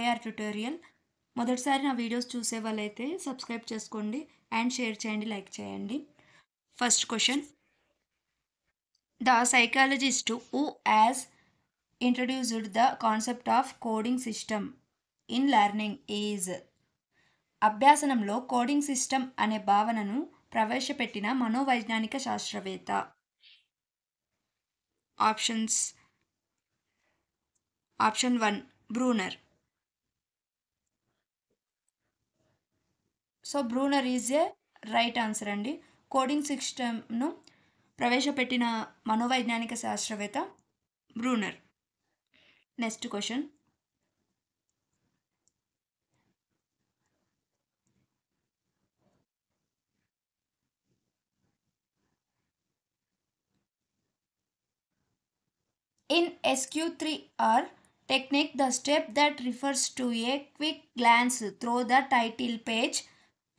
KR tutorial. మొదటిసారి నా videos చూసే వాళ్ళైతే సబ్స్క్రైబ్ చేసుకోండి అండ్ షేర్ చేయండి, లైక్ చేయండి. First question, the psychologist who has introduced the concept of coding system in learning is. అభ్యాసనంలో కోడింగ్ సిస్టమ్ అనే భావనను ప్రవేశపెట్టిన మనోవైజ్ఞానిక శాస్త్రవేత్త. Options. Option 1 Bruner. So Bruner is a right answer అండి. కోడింగ్ సిస్టమ్ను ప్రవేశపెట్టిన మనోవైజ్ఞానిక శాస్త్రవేత్త Bruner. Next question, in SQ3R technique, the step that refers to a quick glance through the title page,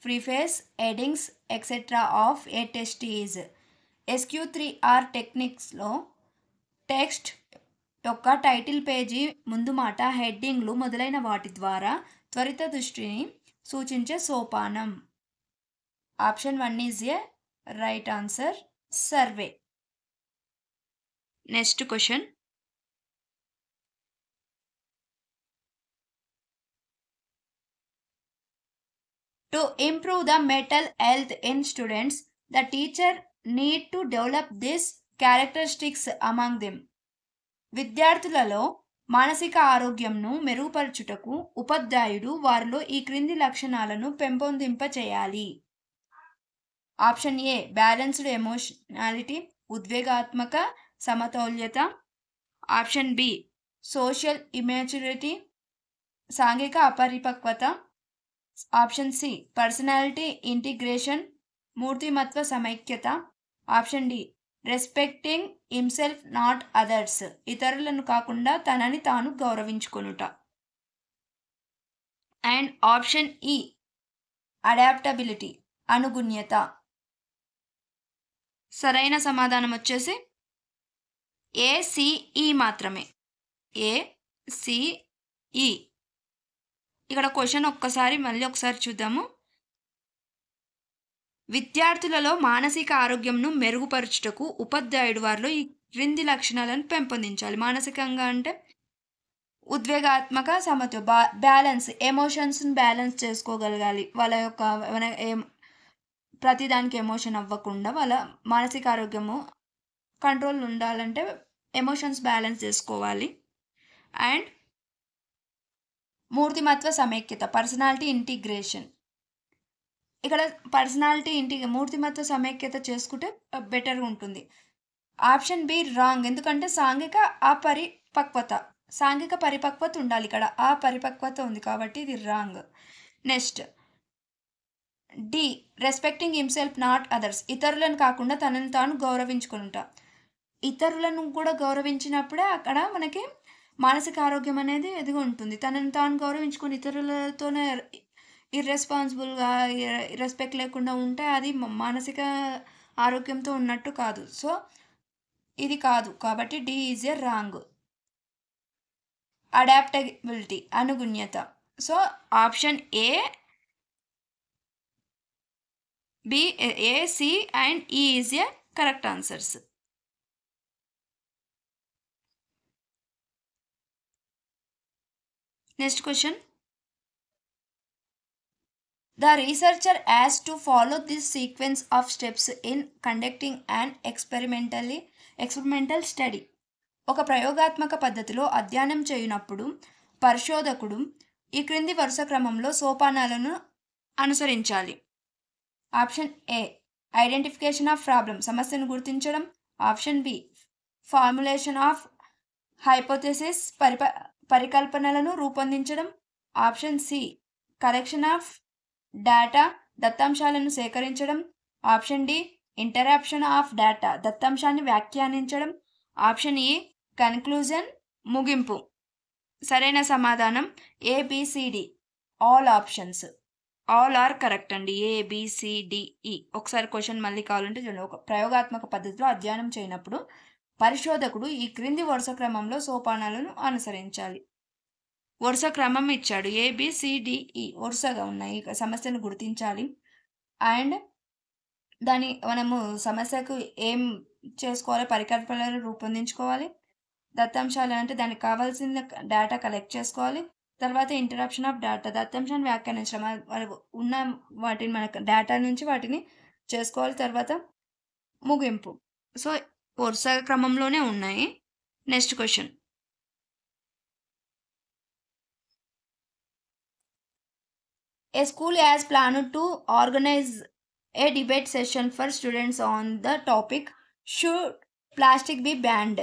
preface, headings, etc. of a text is. SQ3R టెక్నిక్స్లో text యొక్క title page, ముందు మాట, హెడ్డింగ్లు మొదలైన వాటి ద్వారా త్వరిత దృష్టిని సూచించే సోపానం. Option 1 is a right answer, survey. Next question, to improve the mental health in students, the teacher need to develop these characteristics among them. విద్యార్థులలో మానసిక ఆరోగ్యంను మెరుగుపరచుటకు ఉపాధ్యాయుడు వారిలో ఈ క్రింది లక్షణాలను పెంపొందింపచేయాలి. ఆప్షన్ ఏ బ్యాలెన్స్డ్ ఎమోషనాలిటీ, ఉద్వేగాత్మక సమతౌల్యత. ఆప్షన్ బి సోషల్ ఇమ్యాచ్యూరిటీ, సాంఘిక అపరిపక్వత. ఆప్షన్ సి పర్సనాలిటీ ఇంటిగ్రేషన్, మూర్తిమత్వ సమైక్యత. Option D respecting himself not others, ఇతరులను కాకుండా తనని తాను గౌరవించుకొనుట. అండ్ ఆప్షన్ ఈ అడాప్టబిలిటీ, అనుగుణ్యత. సరైన సమాధానం వచ్చేసి ఏసిఈ మాత్రమే. ఏసిఈ. ఇక్కడ క్వశ్చన్ మళ్ళీ ఒకసారి చూద్దాము. విద్యార్థులలో మానసిక ఆరోగ్యంను మెరుగుపరచుటకు ఉపాధ్యాయుడు వారిలో ఈ క్రింది లక్షణాలను పెంపొందించాలి. మానసికంగా అంటే ఉద్వేగాత్మక బ్యాలెన్స్, ఎమోషన్స్ని బ్యాలెన్స్ చేసుకోగలగాలి. వాళ్ళ యొక్క ప్రతిదానికి ఎమోషన్ అవ్వకుండా వాళ్ళ మానసిక ఆరోగ్యము కంట్రోల్ ఉండాలంటే ఎమోషన్స్ బ్యాలెన్స్ చేసుకోవాలి. అండ్ మూర్తిమత్వ సమైక్యత, పర్సనాలిటీ ఇంటిగ్రేషన్. ఇక్కడ మూర్తిమత్వ సమైక్యత చేసుకుంటే బెటర్గా ఉంటుంది. ఆప్షన్ బి రాంగ్, ఎందుకంటే సాంఘిక పరిపక్వత ఉండాలి. ఇక్కడ ఆ పరిపక్వత ఉంది కాబట్టి ఇది wrong. Next D respecting himself not others, ఇతరులను కాకుండా తనని తాను గౌరవించుకుంటా. ఇతరులను కూడా గౌరవించినప్పుడే అక్కడ మనకి మానసిక ఆరోగ్యం అనేది ఎదిగి ఉంటుంది. తనని తాను గౌరవించుకొని ఇతరులతోనే ఇర్రెస్పాన్సిబుల్గా రెస్పెక్ట్ లేకుండా ఉంటే అది మానసిక ఆరోగ్యంతో ఉన్నట్టు కాదు. సో ఇది కాదు కాబట్టి D is a wrong. Adaptability, అనుగుణ్యత. So option A, B, A, C and E is a correct answers. Next question, the researcher has to follow this sequence of steps in conducting an experimental study. ఒక ప్రయోగాత్మక పద్ధతిలో అధ్యయనం చేయనప్పుడు పరిశోధకుడు ఈ క్రింది వరుస క్రమంలో సోపానాలను అనుసరించాలి. Option A identification of problem, సమస్యను గుర్తించడం. Option B formulation of hypothesis, పరికల్పనలను రూపొందించడం. Option C collection of data, దత్తాంశాలను సేకరించడం. Option D interpretation of data, దత్తాంశాన్ని వ్యాఖ్యానించడం. ఆప్షన్ ఈ కన్క్లూజన్, ముగింపు. సరైన సమాధానం ABCD, all options. All are correct అండి. ఏబిసిడిఈ. ఒకసారి క్వశ్చన్ మళ్ళీ కావాలంటే చూడండి. ఒక ప్రయోగాత్మక పద్ధతిలో అధ్యయనం చేయనప్పుడు పరిశోధకుడు ఈ క్రింది వరుస క్రమంలో సోపానాలను అనుసరించాలి. వరుస క్రమం ఇచ్చాడు. ఏబిసిడిఈ వరుసగా ఉన్నాయి. సమస్యను గుర్తించాలి. అండ్ మనము సమస్యకు ఏం చేసుకోవాలి, పరికల్పనలను రూపొందించుకోవాలి. దత్తాంశాలు అంటే దానికి కావాల్సిన డేటా కలెక్ట్ చేసుకోవాలి. తర్వాత ఇంటరప్షన్ ఆఫ్ డేటా దత్తాంశాన్ని వ్యాఖ్యానించడం. ఉన్న వాటిని మనకు డేటా నుంచి వాటిని చేసుకోవాలి. తర్వాత ముగింపు. సో, వరుస క్రమంలోనే ఉన్నాయి. Next question. A school has planned to organize a debate session for students on the topic Should Plastic Be Banned?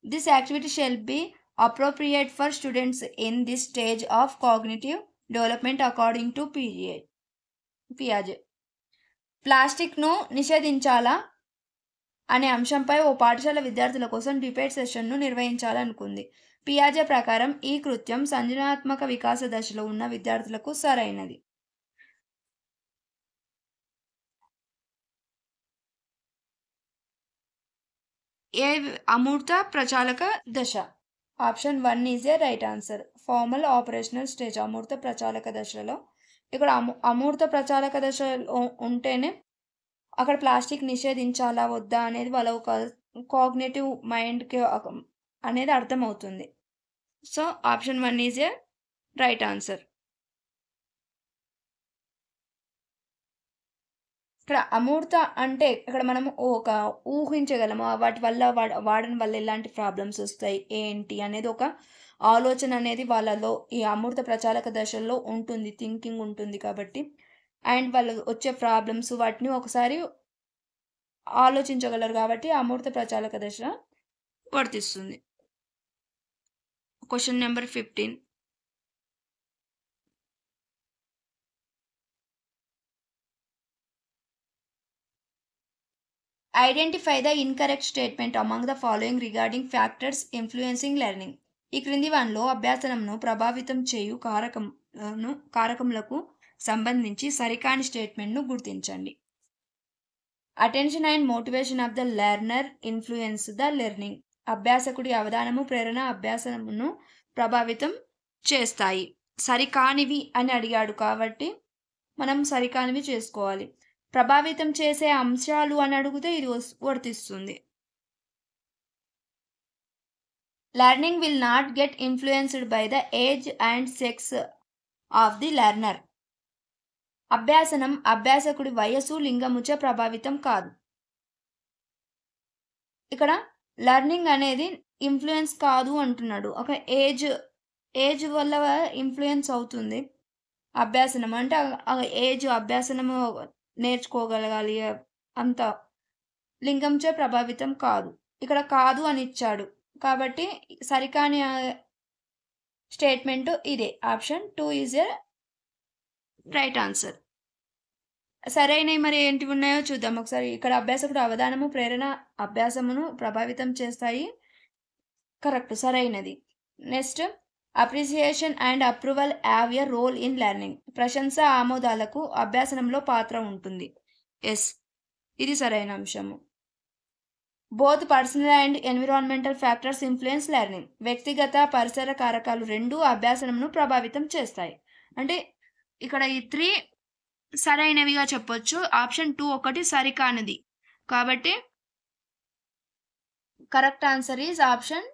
This activity shall be appropriate for students in this stage of cognitive development according to Piaget. ప్లాస్టిక్ను నిషేధించాలా అనే అంశంపై ఓ పాఠశాల విద్యార్థుల కోసం debate సెషన్ను నిర్వహించాలనుకుంది. పియాజే ప్రకారం ఈ కృత్యం సృజనాత్మక వికాస దశలో ఉన్న విద్యార్థులకు సరైనది. ఏ అమూర్త ప్రచాలక దశ? Option 1 is a right answer. Formal operational stage అమూర్త ప్రచాలక దశలో. ఇక్కడ అమూర్త ప్రచాలక దశలో ఉంటేనే అక్కడ ప్లాస్టిక్ నిషేధించాలా వద్దా అనేది వాళ్ళ ఒక కాగ్నిటివ్ మైండ్‌కి అనేది అర్థమవుతుంది. So, option 1 is a right answer. ఇక్కడ అమూర్త అంటే ఇక్కడ మనము ఒక ఊహించగలము. వాటి వల్ల వాడడం వల్ల ఎలాంటి ప్రాబ్లమ్స్ వస్తాయి, ఏంటి అనేది ఒక ఆలోచన అనేది వాళ్ళలో ఈ అమూర్త ప్రచాలక దశల్లో ఉంటుంది. థింకింగ్ ఉంటుంది కాబట్టి. అండ్ వాళ్ళు వచ్చే ప్రాబ్లమ్స్ వాటిని ఒకసారి ఆలోచించగలరు కాబట్టి అమూర్త ప్రచాలక దశ వర్తిస్తుంది. Question number 15. Identify the incorrect statement among the following regarding factors influencing learning. ఈ క్రింది వానిలో అభ్యాసనంను ప్రభావితం చేయు కారకములకు సంబంధించి సరికాని స్టేట్మెంట్ను గుర్తించండి. Attention and motivation of the learner influence the learning. అభ్యాసకుడి అవధానము, ప్రేరణ అభ్యాసమును ప్రభావితం చేస్తాయి. సరికానివి అని అడిగాడు కాబట్టి మనం సరికానివి చేసుకోవాలి. ప్రభావితం చేసే అంశాలు అని అడిగితే ఇది వర్తిస్తుంది. Learning will not get influenced by the age and sex of the learner. అభ్యాసనం అభ్యాసకుడి వయస్సు, లింగముచే ప్రభావితం కాదు. ఇక్కడ లెర్నింగ్ అనేది ఇన్ఫ్లుయెన్స్ కాదు అంటున్నాడు. ఒక ఏజ్ వల్ల ఇన్ఫ్లుయెన్స్ అవుతుంది అభ్యాసనం. అంటే ఏజ్ అభ్యాసనము నేర్చుకోగలగాలి అంత. లింగంచే ప్రభావితం కాదు. ఇక్కడ కాదు అని ఇచ్చాడు కాబట్టి సరికాని స్టేట్మెంట్ ఇదే. Option 2 is a right answer. సరైనవి మరి ఏంటివి ఉన్నాయో చూద్దాం ఒకసారి. ఇక్కడ అభ్యాసకుడు అవధానము, ప్రేరణ అభ్యాసమును ప్రభావితం చేస్తాయి. కరెక్ట్, సరైనది. Next, appreciation and approval have a role in learning. ప్రశంస, ఆమోదాలకు అభ్యాసనంలో పాత్ర ఉంటుంది. ఎస్, ఇది సరైన అంశము. Both personal and environmental factors influence learning. వ్యక్తిగత, పరిసర కారకాలు రెండూ అభ్యాసనంను ప్రభావితం చేస్తాయి. అంటే ఇక్కడ ఈ 3 సరైనవిగా చెప్పొచ్చు. ఆప్షన్ 2 ఒకటి సరికానిది కాబట్టి correct answer is option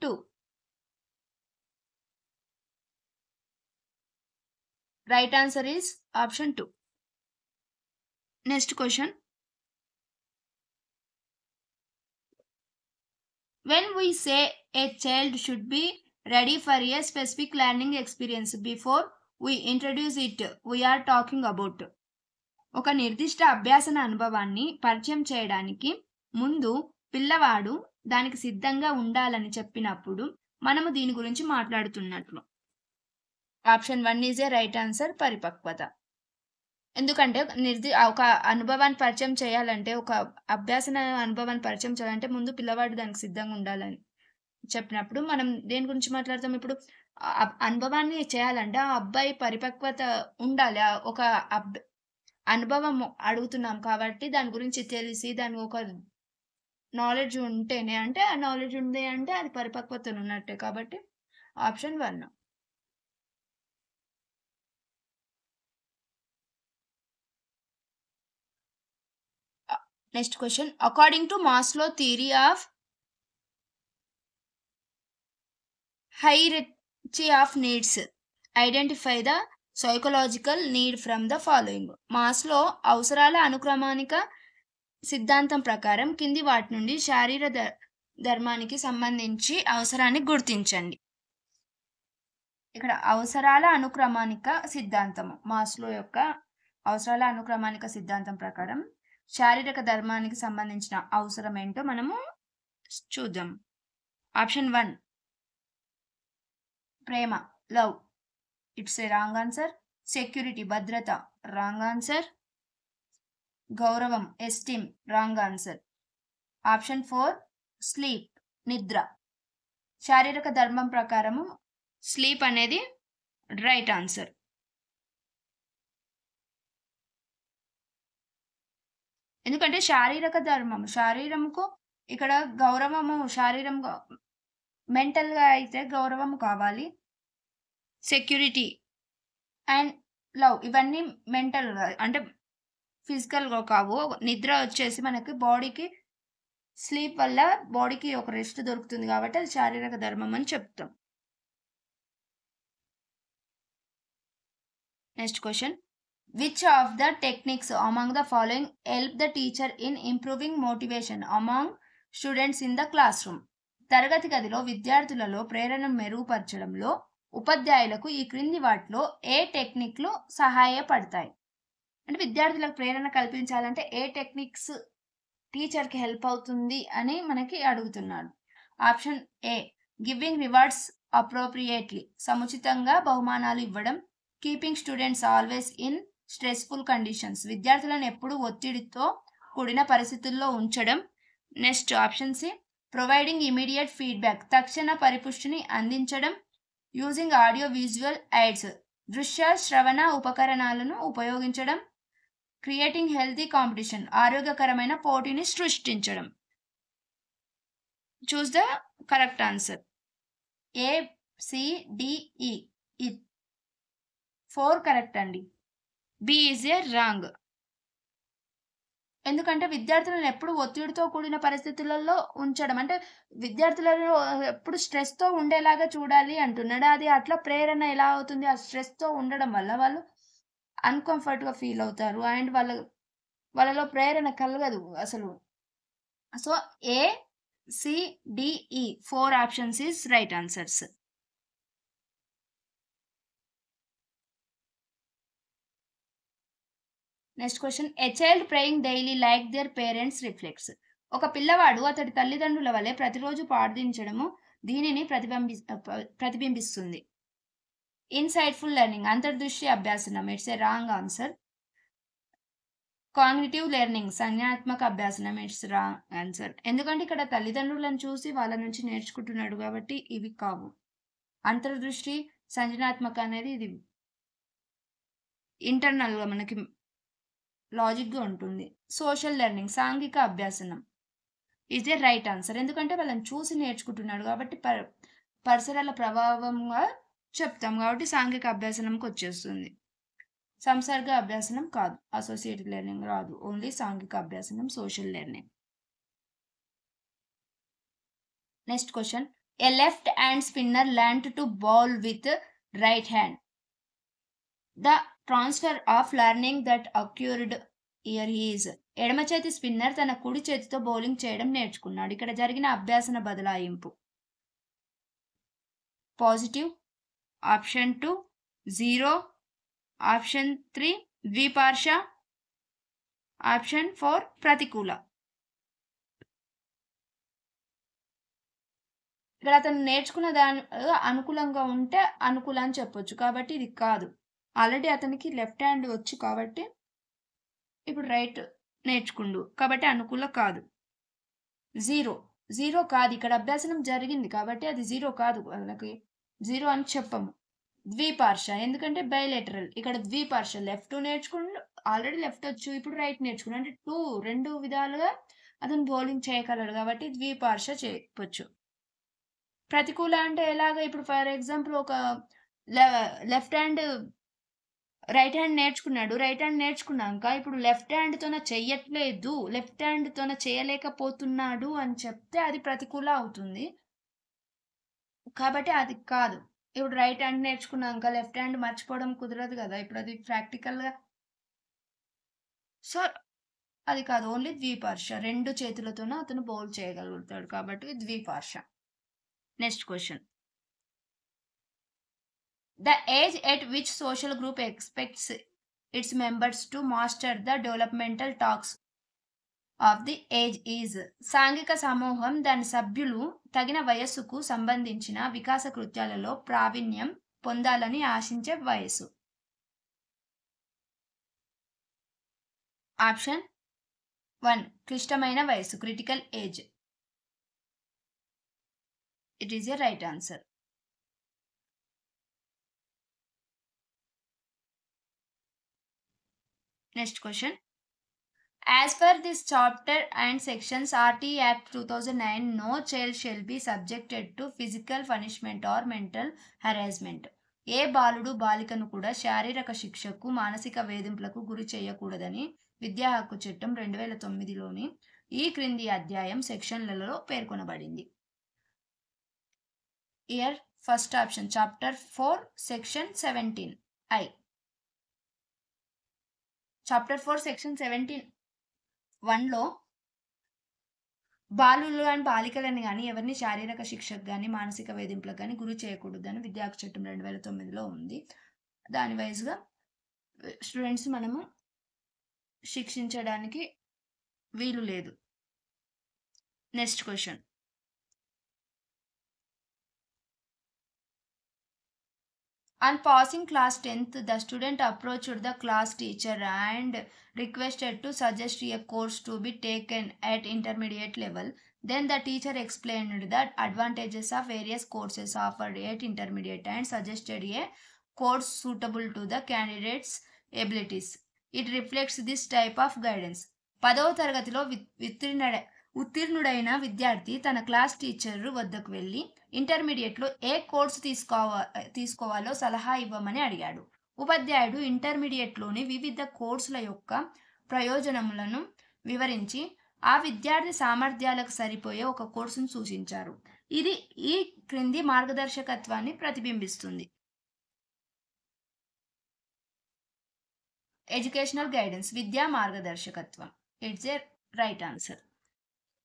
2. Right answer is option 2. Next question. When we say a child should be ready for a specific learning experience before we introduce it, we are talking about ఒక నిర్దిష్ట అభ్యాసన అనుభవాన్ని పరిచయం చేయడానికి ముందు పిల్లవాడు దానికి సిద్ధంగా ఉండాలని చెప్పినప్పుడు మనము దీని గురించి మాట్లాడుతున్నట్లు. Option 1 is a right answer. పరిపక్వత. ఎందుకంటే ఒక అనుభవాన్ని పరిచయం చేయాలంటే, ఒక అభ్యాసన అనుభవాన్ని పరిచయం చేయాలంటే ముందు పిల్లవాడు దానికి సిద్ధంగా ఉండాలని చెప్పినప్పుడు మనం దేని గురించి మాట్లాడతాం? ఇప్పుడు అనుభవాన్ని చేయాలంటే ఆ అబ్బాయి పరిపక్వత ఉండాలి. ఒక అనుభవం అడుగుతున్నాం కాబట్టి దాని గురించి తెలిసి దాని ఒక నాలెడ్జ్ ఉంటేనే, అంటే ఆ నాలెడ్జ్ ఉంది అంటే అది పరిపక్వత ఉన్నట్టే. కాబట్టి option 1. Next question, according to Maslow theory of hierarchy of needs identify the psychological need from the following. Maslow అవసరాల అనుక్రమానిక సిద్ధాంతం ప్రకారం కింది వాటి నుండి ధర్మానికి సంబంధించి అవసరాన్ని గుర్తించండి. ఇక్కడ అవసరాల అనుక్రమానిక సిద్ధాంతము, మాస్లో యొక్క అవసరాల అనుక్రమానిక సిద్ధాంతం ప్రకారం శారీరక ధర్మానికి సంబంధించిన అవసరం ఏంటో మనము చూద్దాం. Option 1 Prema, love, it's a wrong answer. Security, భద్రత, రాంగ్ ఆన్సర్. గౌరవం, esteem, wrong answer. Option 4 sleep, నిద్ర. శారీరక ధర్మం ప్రకారము స్లీప్ అనేది రైట్ ఆన్సర్. ఎందుకంటే శారీరక ధర్మం, శరీరంకు ఇక్కడ గౌరవము, శారీరం మెంటల్గా అయితే గౌరవం కావాలి. సెక్యూరిటీ అండ్ లవ్ ఇవన్నీ మెంటల్గా అంటే ఫిజికల్గా కావు. నిద్ర వచ్చేసి మనకి బాడీకి, స్లీప్ వల్ల బాడీకి ఒక రెస్ట్ దొరుకుతుంది కాబట్టి అది శారీరక ధర్మం అని చెప్తాం. Next question, which of the techniques among the following help the teacher in improving motivation among students in the class room. తరగతి గదిలో విద్యార్థులలో ప్రేరణను మెరుగుపరచడంలో ఉపాధ్యాయులకు ఈ క్రింది వాటిలో ఏ టెక్నిక్లు సహాయపడతాయి? అంటే విద్యార్థులకు ప్రేరణ కల్పించాలంటే ఏ టెక్నిక్స్ టీచర్కి హెల్ప్ అవుతుంది అని మనకి అడుగుతున్నాడు. Option A giving rewards appropriately, సముచితంగా బహుమానాలు ఇవ్వడం. Keeping students always in stressful conditions, విద్యార్థులను ఎప్పుడూ ఒత్తిడితో కూడిన పరిస్థితుల్లో ఉంచడం. Next option C providing immediate feedback, తక్షణ పరిపుష్టిని అందించడం. యూజింగ్ ఆడియో విజువల్ ఎయిడ్స్, దృశ్య శ్రవణ ఉపకరణాలను ఉపయోగించడం. క్రియేటింగ్ హెల్తీ కాంపిటీషన్, ఆరోగ్యకరమైన పోటీని సృష్టించడం. Choose the correct answer. A, C, D, ఈ 4 కరెక్ట్ అండి. B is a wrong. ఎందుకంటే విద్యార్థులను ఎప్పుడు ఒత్తిడితో కూడిన పరిస్థితులలో ఉంచడం, అంటే విద్యార్థులను ఎప్పుడు స్ట్రెస్తో ఉండేలాగా చూడాలి అంటున్నాడు. అది అట్లా ప్రేరణ ఎలా అవుతుంది? ఆ స్ట్రెస్తో ఉండడం వల్ల వాళ్ళు అన్కంఫర్ట్గా ఫీల్ అవుతారు అండ్ వాళ్ళలో ప్రేరణ కలగదు అసలు. సో ఏ, సి, డి, ఈ 4 options is right answers. Next question, a child praying daily like their parents reflects. ఒక పిల్లవాడు అతడి తల్లిదండ్రుల వలె ప్రతిరోజు ప్రార్థించడము దీనిని ప్రతిబింబిస్తుంది. ఇన్సైట్ఫుల్ లెర్నింగ్, అంతర్దృష్టి అభ్యాసనం, it's a wrong answer. Cognitive learning, సంజ్ఞానాత్మక అభ్యాసనం, ఇట్స్ రాంగ్ ఆన్సర్. ఎందుకంటే ఇక్కడ తల్లిదండ్రులను చూసి వాళ్ళ నుంచి నేర్చుకుంటున్నాడు కాబట్టి ఇవి కావు. అంతర్దృష్టి, సంజ్ఞానాత్మక అనేది ఇది ఇంటర్నల్గా మనకి లాజిక్గా ఉంటుంది. సోషల్ లెర్నింగ్, సాంఘిక అభ్యాసనం ఈజ్ ఏ రైట్ ఆన్సర్. ఎందుకంటే వాళ్ళని చూసి నేర్చుకుంటున్నాడు కాబట్టి పరిసరాల ప్రభావంగా చెప్తాం కాబట్టి సాంఘిక అభ్యాసనంకి వచ్చేస్తుంది. సంసర్గ అభ్యాసనం కాదు, అసోసియేటివ్ లెర్నింగ్ రాదు, ఓన్లీ సాంఘిక అభ్యాసనం, social learning. Next question, a left hand spinner learned to bowl with right hand. The transfer of learning that occurred here is. ఎడమ చేతి స్పిన్నర్ తన కుడి చేతితో బౌలింగ్ చేయడం నేర్చుకున్నాడు. ఇక్కడ జరిగిన అభ్యాసన బదలాయింపు. పాజిటివ్, ఆప్షన్ 2 0, ఆప్షన్ 3 ద్విపార్ష, ఆప్షన్ 4 ప్రతికూల. ఇక్కడ అతను నేర్చుకున్న దాని అనుకూలంగా ఉంటే అనుకూల అని చెప్పొచ్చు కాబట్టి ఇది కాదు. ఆల్రెడీ అతనికి లెఫ్ట్ హ్యాండ్ వచ్చు కాబట్టి ఇప్పుడు రైట్ నేర్చుకుండు కాబట్టి అనుకూల కాదు. 0 కాదు, ఇక్కడ అభ్యాసనం జరిగింది కాబట్టి అది 0 కాదు, వాళ్ళకి 0 అని చెప్పము. ద్విపార్ష, ఎందుకంటే బైలేటరల్, ఇక్కడ ద్విపార్ష, లెఫ్ట్ నేర్చుకుండు, ఆల్రెడీ లెఫ్ట్ వచ్చు, ఇప్పుడు రైట్ నేర్చుకుండు, అంటే 2 విధాలుగా అతను బౌలింగ్ చేయగలడు కాబట్టి ద్విపార్ష చేయవచ్చు. ప్రతికూల అంటే ఎలాగ? ఇప్పుడు ఫర్ ఎగ్జాంపుల్ ఒక లెఫ్ట్ హ్యాండ్ రైట్ హ్యాండ్ నేర్చుకున్నాడు. రైట్ హ్యాండ్ నేర్చుకున్నాక ఇప్పుడు లెఫ్ట్ హ్యాండ్‌తోన చెయ్యట్లేదు. లెఫ్ట్ హ్యాండ్‌తోన చేయలేకపోతున్నాడు అని చెప్తే అది ప్రతికూల అవుతుంది. కాబట్టి అది కాదు. ఇప్పుడు రైట్ హ్యాండ్ నేర్చుకున్నాక లెఫ్ట్ హ్యాండ్ మర్చిపోవడం కుదరదు గదా! ఇప్పుడది ప్రాక్టికల్‌గా సో, అది కాదు. ఓన్లీ ద్విపార్ష. 2 చేతులతోన అతను బౌల్ చేయగలుగుతాడు కాబట్టి ద్విపార్ష. Next question. The age at which social group expects its members to master the developmental tasks of the age is సాంఘిక సమూహం దాని సభ్యులు తగిన వయస్సుకు సంబంధించిన వికాస కృత్యాలలో ప్రావీణ్యం పొందాలని ఆశించే వయస్సు. ఆప్షన్ 1 క్లిష్టమైన వయస్సు critical age. It is a right answer. Next question. As per this chapter and sections RT Act 2009, no child shall be subjected to physical punishment or mental harassment. ఏ బాలుడు బాలికను కూడా శారీరక శిక్షకు మానసిక వేధింపులకు గురి చేయకూడదని విద్యా హక్కు చట్టం 2009లోని ఈ క్రింది అధ్యాయం సెక్షన్లలో పేర్కొనబడింది. Here first option chapter 4 section 17 I. Chapter 4 section 17(1)లో బాలులు అండ్ బాలికలని గాని ఎవరిని శారీరక శిక్షకు గాని మానసిక వేధింపులకు గాని గురి చేయకూడదని విద్యా హక్కు చట్టం 2009లో ఉంది. దాని వైస్‌గా స్టూడెంట్స్ మనము శిక్షించడానికి వీలు లేదు. Next question. On passing class 10th, the student approached the class teacher and requested to suggest a course to be taken at intermediate level. Then the teacher explained the advantages of various courses offered at intermediate and suggested a course suitable to the candidate's abilities. It reflects this type of guidance. 10వ తరగతిలో ఉత్తీర్ణుడైన విద్యార్థి తన class teacher వద్దకు వెళ్ళి ఇంటర్మీడియట్లో ఏ course తీసుకోవాలో సలహా ఇవ్వమని అడిగాడు. ఉపాధ్యాయుడు ఇంటర్మీడియట్లోని వివిధ కోర్సుల యొక్క ప్రయోజనములను వివరించి ఆ విద్యార్థి సామర్థ్యాలకు సరిపోయే ఒక కోర్సును సూచించారు. ఇది ఈ క్రింది మార్గదర్శకత్వాన్ని ప్రతిబింబిస్తుంది. ఎడ్యుకేషనల్ గైడెన్స్ విద్యా మార్గదర్శకత్వం. It's a right answer.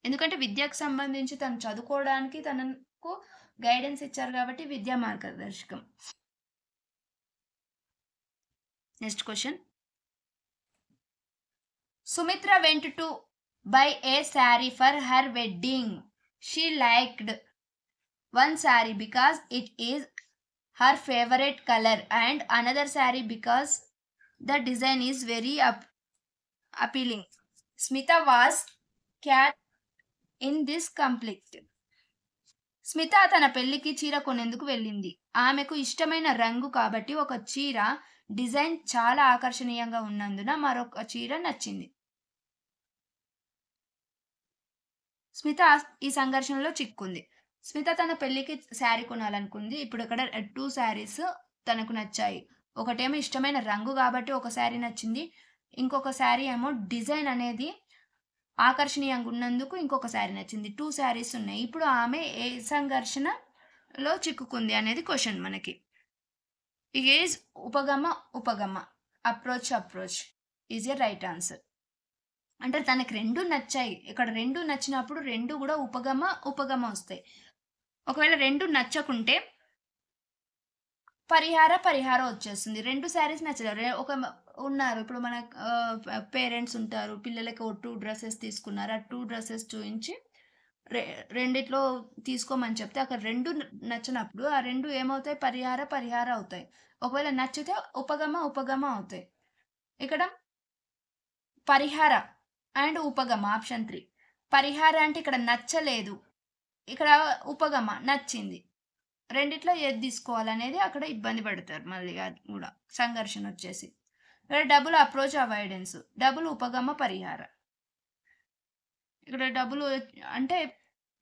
ఎందుకంటే విద్యకు సంబంధించి తను చదువుకోవడానికి తనకు గైడెన్స్ ఇచ్చారు కాబట్టి విద్యా మార్గదర్శకం. Next question. Sumitra went to buy a saree for her wedding. She liked one saree because it is her favorite color and another saree because the design is very appealing. Smita was cat in this conflict. Smita తన పెళ్లికి చీర కొనేందుకు వెళ్ళింది. ఆమెకు ఇష్టమైన రంగు కాబట్టి ఒక చీర డిజైన్ చాలా ఆకర్షణీయంగా ఉన్నందున మరొక చీర నచ్చింది. స్మిత ఈ సంఘర్షణలో చిక్కుంది. స్మిత తన పెళ్లికి శారీ కొనాలనుకుంది. ఇప్పుడు ఇక్కడ 2 శారీస్ తనకు నచ్చాయి. ఒకటేమో ఇష్టమైన రంగు కాబట్టి ఒక శారీ నచ్చింది. ఇంకొక శారీ ఏమో డిజైన్ అనేది ఆకర్షణీయంగా ఉన్నందుకు ఇంకొక శారీ నచ్చింది. 2 శారీస్ ఉన్నాయి. ఇప్పుడు ఆమె ఏ సంఘర్షణలో చిక్కుకుంది అనేది క్వశ్చన్ మనకి. ఈజ్ ఉపగమ approach is a right answer. అంటే తనకి 2 నచ్చాయి. ఇక్కడ 2 నచ్చినప్పుడు 2 కూడా ఉపగమ వస్తాయి. ఒకవేళ 2 నచ్చకుంటే పరిహార వచ్చేస్తుంది. 2 శారీస్ నచ్చలేదు. ఉన్నారు ఇప్పుడు మన పేరెంట్స్ ఉంటారు. పిల్లలకి 2 డ్రెసెస్ తీసుకున్నారు. ఆ 2 డ్రెసెస్ చూయించి రెండిట్లో తీసుకోమని చెప్తే అక్కడ 2 నచ్చినప్పుడు ఆ 2 ఏమవుతాయి? పరిహార అవుతాయి. ఒకవేళ నచ్చితే ఉపగమ అవుతాయి. ఇక్కడ పరిహార అండ్ ఉపగమ ఆప్షన్ 3. పరిహార అంటే ఇక్కడ నచ్చలేదు. ఇక్కడ ఉపగమ నచ్చింది. రెండిట్లో ఏది తీసుకోవాలనేది అక్కడ ఇబ్బంది పడతారు. మళ్ళీ అది కూడా సంఘర్షణ వచ్చేసి. ఇక్కడ డబుల్ అప్రోచ్ అవాయిడెన్స్, డబుల్ ఉపగమ పరిహార. ఇక్కడ డబుల్ అంటే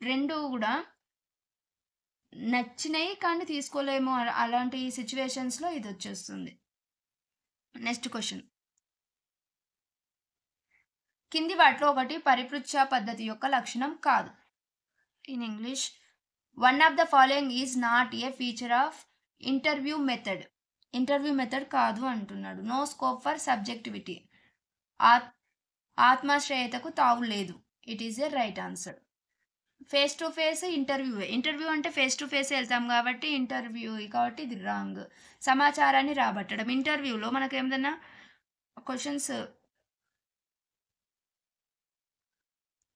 2 కూడా నచ్చినాయి కానీ తీసుకోలేము అలాంటి సిచ్యువేషన్స్‌లో ఇది వచ్చేస్తుంది. Next question. కింది వాటిలో ఒకటి పరిపృచ్ఛ పద్ధతి యొక్క లక్షణం కాదు. In English, one of the following is not a feature of interview method. Interview method కాదు అంటున్నాడు. No scope for subjectivity. ఆత్మాశ్రయతకు తావు లేదు. It is a right answer. Face to face interview అంటే ఫేస్ టు ఫేస్ వెళ్తాం కాబట్టి interview, కాబట్టి ఇది రాంగ్. సమాచారాన్ని రాబట్టడం. ఇంటర్వ్యూలో మనకు ఏదైనా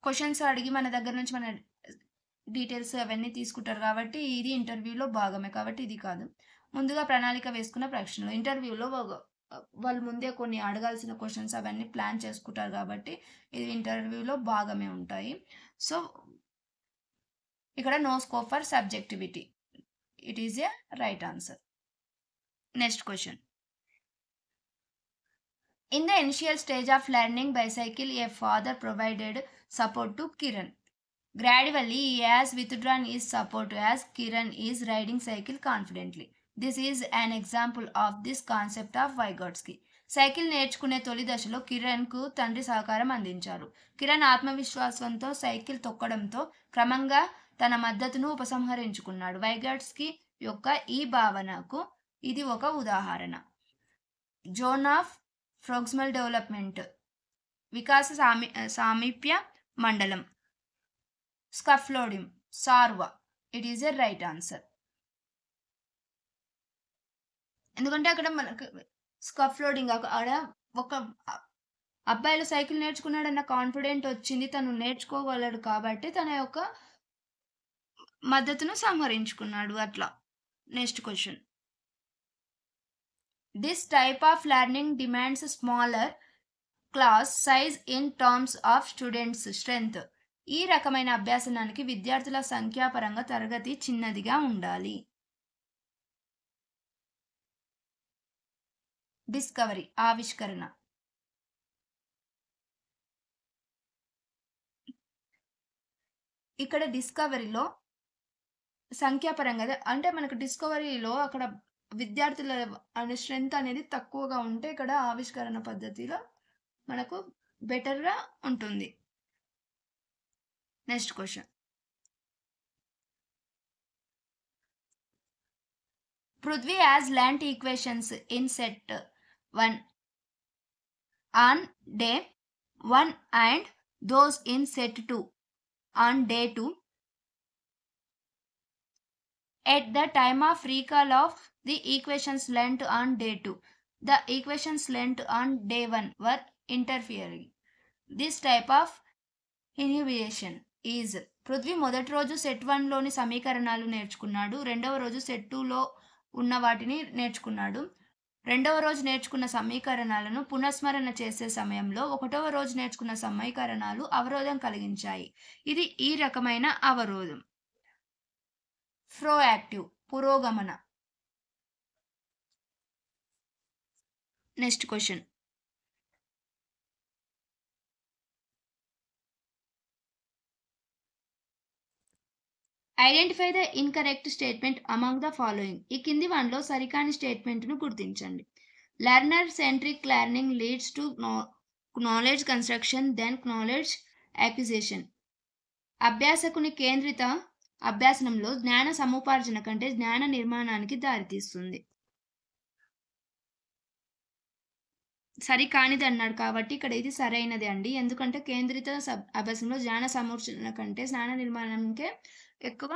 క్వశ్చన్స్ అడిగి మన దగ్గర నుంచి మన డీటెయిల్స్ అవన్నీ తీసుకుంటారు కాబట్టి ఇది ఇంటర్వ్యూలో భాగమే, కాబట్టి ఇది కాదు. ముందుగా ప్రణాళిక వేసుకున్న ప్రశ్నలు. ఇంటర్వ్యూలో వాళ్ళు ముందే కొన్ని అడగాల్సిన క్వశ్చన్స్ అవన్నీ ప్లాన్ చేసుకుంటారు కాబట్టి ఇది ఇంటర్వ్యూలో భాగమే ఉంటాయి. సో ఇక్కడ no scope for subjectivity. It is a right answer. Next question. In the initial stage of learning bicycle, a father provided support to Kiran. Gradually, he has withdrawn his support as Kiran is riding cycle confidently. This is an example of this concept of Vygotsky. Cycle నేర్చుకునే తొలి దశలో కిరణ్కు తండ్రి సహకారం అందించారు. కిరణ్ ఆత్మవిశ్వాసంతో cycle తొక్కడంతో క్రమంగా తన మద్దతును ఉపసంహరించుకున్నాడు. వైగాట్స్కీ యొక్క ఈ భావనకు ఇది ఒక ఉదాహరణ. జోన్ ఆఫ్ ప్రోక్సిమల్ డెవలప్మెంట్, వికాస సామీప్య మండలం, స్కఫ్లోడియం, సార్వా. It is a right answer. ఎందుకంటే అక్కడ మనకు స్కఫ్లోడింగ్ అక్కడ ఒక అబ్బాయిలు సైకిల్ నేర్చుకున్నాడన్న కాన్ఫిడెంట్ వచ్చింది, తను నేర్చుకోగలడు కాబట్టి తన యొక్క మద్దతును సంహరించుకున్నాడు అట్లా. Next question. This type of learning demands smaller class size in terms of students strength. ఈ రకమైన అభ్యాసనానికి విద్యార్థుల సంఖ్యాపరంగా తరగతి చిన్నదిగా ఉండాలి. డిస్కవరీ, ఆవిష్కరణ. ఇక్కడ డిస్కవరీలో సంఖ్యాపరంగా అంటే మనకు డిస్కవరీలో అక్కడ విద్యార్థుల స్ట్రెంగ్త్ అనేది తక్కువగా ఉంటే ఇక్కడ ఆవిష్కరణ పద్ధతిలో మనకు బెటర్గా ఉంటుంది. Next question. Prithvi has learned equations in set 1 on day 1 and those in set 2 on day 2. At the time of recall of the equations learnt on day 2, the equations learnt on day 1 were interfering. This type of inhibition is. Prithvi మొదటి రోజు set 1లోని సమీకరణాలు నేర్చుకున్నాడు. రెండవ రోజు set 2లో ఉన్న వాటిని నేర్చుకున్నాడు. రెండవ రోజు నేర్చుకున్న సమీకరణాలను పునఃస్మరణ చేసే సమయంలో ఒకటవ రోజు నేర్చుకున్న సమీకరణాలు అవరోధం కలిగించాయి. ఇది ఈ రకమైన అవరోధం. ప్రోయాక్టివ్, పురోగమన. Next question. Identify the incorrect statement among the following. ఈ కింది వాటిలో సరికాని స్టేట్మెంట్ను గుర్తించండి. Learner centric learning leads to knowledge construction then knowledge acquisition. అభ్యాసకుని కేంద్రిత అభ్యాసనంలో జ్ఞాన సముపార్జన కంటే జ్ఞాన నిర్మాణానికి దారితీస్తుంది. సరికానిది అన్నాడు కాబట్టి ఇక్కడ ఇది సరైనది అండి. ఎందుకంటే కేంద్రిత అభ్యాసంలో జ్ఞాన సమూర్చన కంటే జ్ఞాన నిర్మాణంకే ఎక్కువ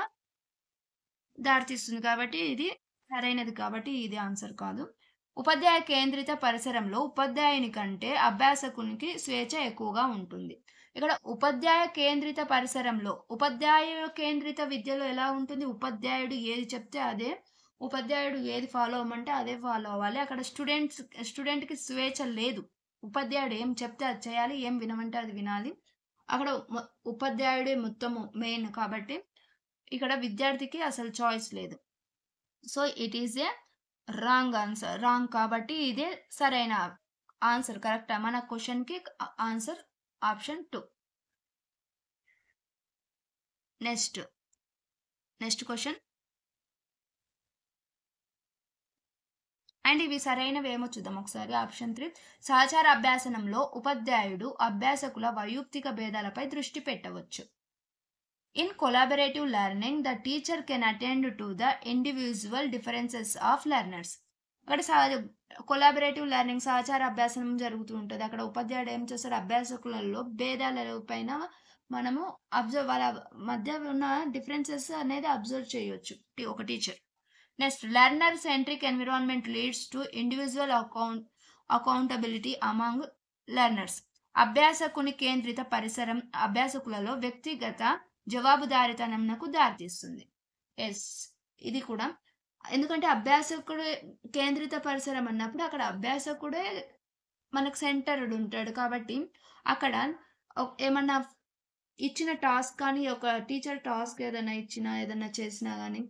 దారితీస్తుంది కాబట్టి ఇది సరైనది, కాబట్టి ఇది ఆన్సర్ కాదు. ఉపాధ్యాయ కేంద్రిత పరిసరంలో ఉపాధ్యాయుని కంటే అభ్యాసకునికి స్వేచ్ఛ ఎక్కువగా ఉంటుంది. ఇక్కడ ఉపాధ్యాయ కేంద్రిత పరిసరంలో, ఉపాధ్యాయ కేంద్రిత విద్యలో ఎలా ఉంటుంది, ఉపాధ్యాయుడు ఏది చెప్తే అదే, ఉపాధ్యాయుడు ఏది ఫాలో అవ్వమంటే అదే ఫాలో అవ్వాలి. అక్కడ స్టూడెంట్కి స్వేచ్ఛ లేదు. ఉపాధ్యాయుడు ఏం చెప్తే అది చేయాలి, ఏం వినమంటే అది వినాలి. అక్కడ ఉపాధ్యాయుడే మొత్తము మెయిన్ కాబట్టి ఇక్కడ విద్యార్థికి అసలు చాయిస్ లేదు. So it is A wrong answer. Wrong కాబట్టి ఇదే సరైన ఆన్సర్. కరెక్టా? మన క్వశ్చన్కి answer option 2. Next question. And ఇవి సరైనవేమో చూద్దాం ఒకసారి. ఆప్షన్ 3 సహచార అభ్యాసనంలో ఉపాధ్యాయుడు అభ్యాసకుల వైయక్తిక భేదాలపై దృష్టి పెట్టవచ్చు. In collaborative learning the teacher can attend to the individual differences of learners. అక్కడ కొలాబరేటివ్ లెర్నింగ్ సహచార అభ్యాసనం జరుగుతూ ఉంటది. అక్కడ ఉపాధ్యాయుడు ఏం చేస్తాడు, అభ్యాసకులలో భేదాల పైన మనము వాళ్ళ మధ్య ఉన్న డిఫరెన్సెస్ అనేది అబ్జర్వ్ చేయొచ్చు ఒక teacher. Next learner centric environment leads to individual accountability among learners. అభ్యాసకుని కేంద్రిత పరిసరం అభ్యాసకులలో వ్యక్తిగత జవాబుదారీతనంకు దారితీస్తుంది. ఎస్, ఇది కూడా ఎందుకంటే అభ్యాసకుడు కేంద్రిత పరిసరం అన్నప్పుడు అక్కడ అభ్యాసకుడే మనకు సెంటర్డ్ ఉంటాడు. కాబట్టి అక్కడ ఏమన్నా ఇచ్చిన టాస్క్ కానీ, ఒక టీచర్ టాస్క్ ఏదైనా ఇచ్చినా, ఏదైనా చేసినా గానీ,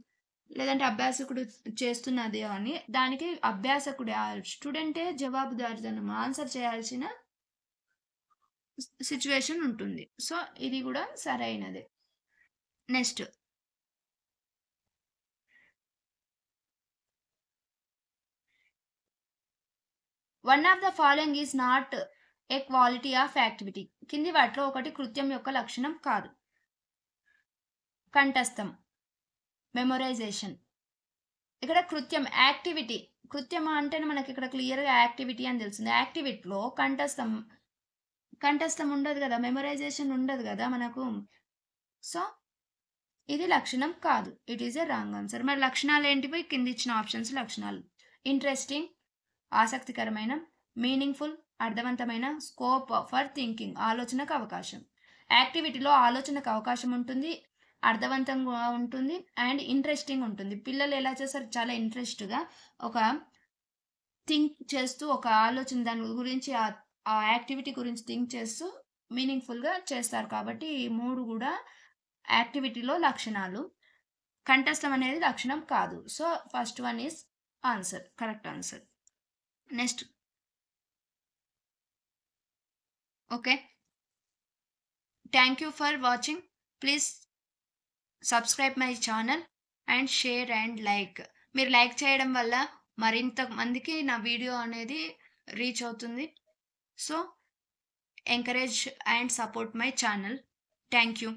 లేదంటే అభ్యాసకుడు చేస్తున్నది గానీ, దానికి అభ్యాసకుడే స్టూడెంటే జవాబుదారీతనం ఆన్సర్ చేయాల్సిన సిట్యుయేషన్ ఉంటుంది. సో, ఇది కూడా సరైనదే. Next one of the following is not A quality of activity. కింది వాటిలో ఒకటి కృత్యం యొక్క లక్షణం కాదు. కంఠస్థం, మెమొరైజేషన్. ఇక్కడ కృత్యం యాక్టివిటీ, కృత్యం అంటేనే మనకి ఇక్కడ క్లియర్‌గా యాక్టివిటీ అని తెలిసింది. యాక్టివిటీలో కంఠస్థం ఉండదు గదా! మెమొరైజేషన్ ఉండదు గదా మనకు. సో, ఇది లక్షణం కాదు. It is a wrong answer. మరి లక్షణాలేంటివి? కింద ఇచ్చిన ఆప్షన్స్ లక్షణాలు. ఇంట్రెస్టింగ్, ఆసక్తికరమైన, మీనింగ్‌ఫుల్, అర్థవంతమైన, స్కోప్ ఫర్ థింకింగ్, ఆలోచనకు అవకాశం. యాక్టివిటీలో ఆలోచనకు అవకాశం ఉంటుంది, అర్థవంతంగా ఉంటుంది అండ్ ఇంట్రెస్టింగ్ ఉంటుంది. పిల్లలు ఎలా చేస్తారు, చాలా ఇంట్రెస్ట్‌గా ఒక థింక్ చేస్తూ, ఒక ఆలోచన దాని గురించి ఆ యాక్టివిటీ గురించి థింక్ చేస్తూ మీనింగ్‌ఫుల్‌గా చేస్తారు. కాబట్టి ఈ 3 గూడా యాక్టివిటీలో లక్షణాలు. కంఠస్థం అనేది లక్షణం కాదు. So, first one is answer. Correct answer. Next. Okay. Thank you for watching. Please subscribe my channel and share and like. మీరు లైక్ చేయడం వల్ల మరింత మందికి నా వీడియో అనేది రీచ్ అవుతుంది. So, encourage and support my channel. Thank you.